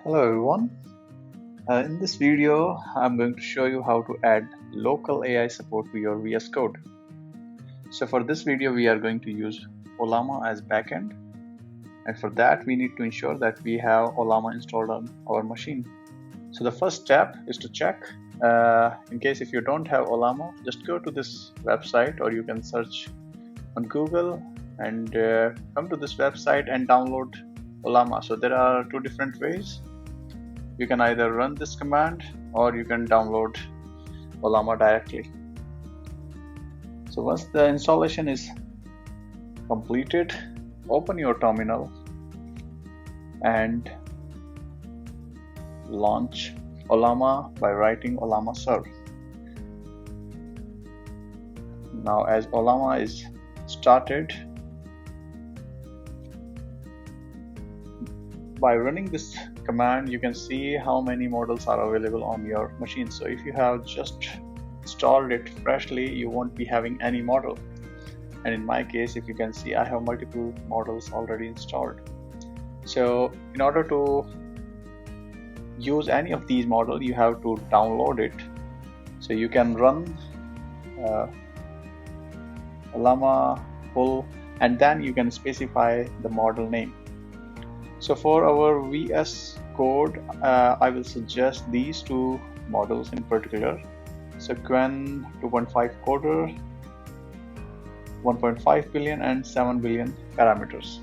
Hello everyone. In this video, I'm going to show you how to add local AI support to your VS Code. So for this video, we are going to use Ollama as backend. And for that, we need to ensure that we have Ollama installed on our machine. So the first step is to check. In case if you don't have Ollama, just go to this website, or you can search on Google and come to this website and download Ollama. So there are two different ways. You can either run this command or you can download Ollama directly. So once the installation is completed, open your terminal and launch Ollama by writing Ollama serve. Now as Ollama is started, by running this command you can see how many models are available on your machine. So if you have just installed it freshly, you won't be having any model, and in my case, if you can see, I have multiple models already installed. So in order to use any of these models, you have to download it. So you can run Ollama full, and then you can specify the model name. So for our VS Code, I will suggest these two models in particular. So Qwen 2.5 coder, 1.5 billion and 7 billion parameters.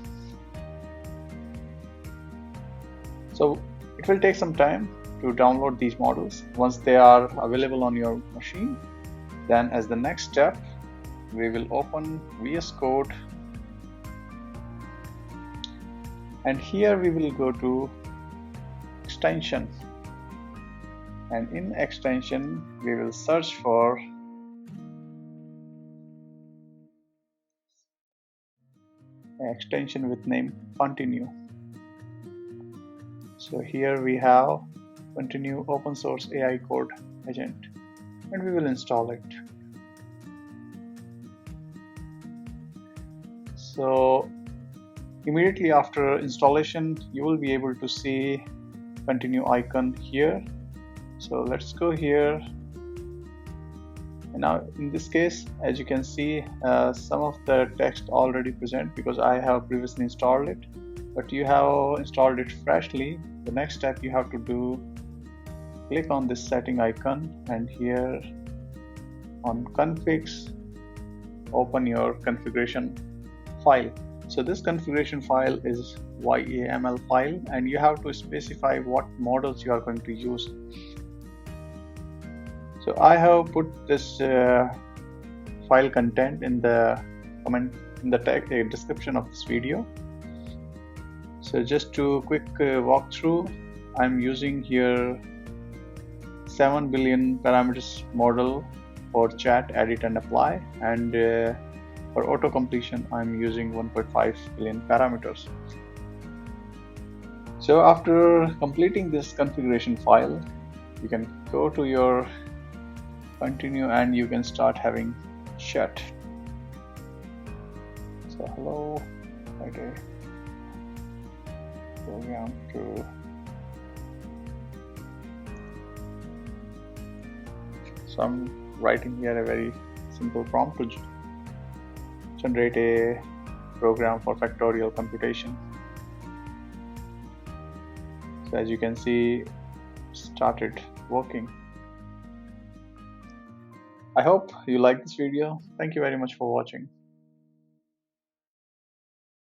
So it will take some time to download these models. Once they are available on your machine, then as the next step, we will open VS Code. And here we will go to extension, and in extension we will search for an extension with name continue. So here we have continue open source AI code agent, and we will install it. So immediately after installation, you will be able to see continue icon here. So let's go here. And now in this case, as you can see, some of the text already present because I have previously installed it. But you have installed it freshly. The next step you have to do, click on this setting icon, and here on configs, open your configuration file. So this configuration file is .yaml file, and you have to specify what models you are going to use. So I have put this file content in the comment in the text description of this video. So just to quick walk through, I'm using here 7 billion parameters model for chat, edit and apply, and for auto completion, I'm using 1.5 billion parameters. So after completing this configuration file, you can go to your continue and you can start having chat. So hello, okay, program to so I'm writing here a very simple prompt to generate a program for factorial computation. So as you can see, started working. I hope you like this video. Thank you very much for watching.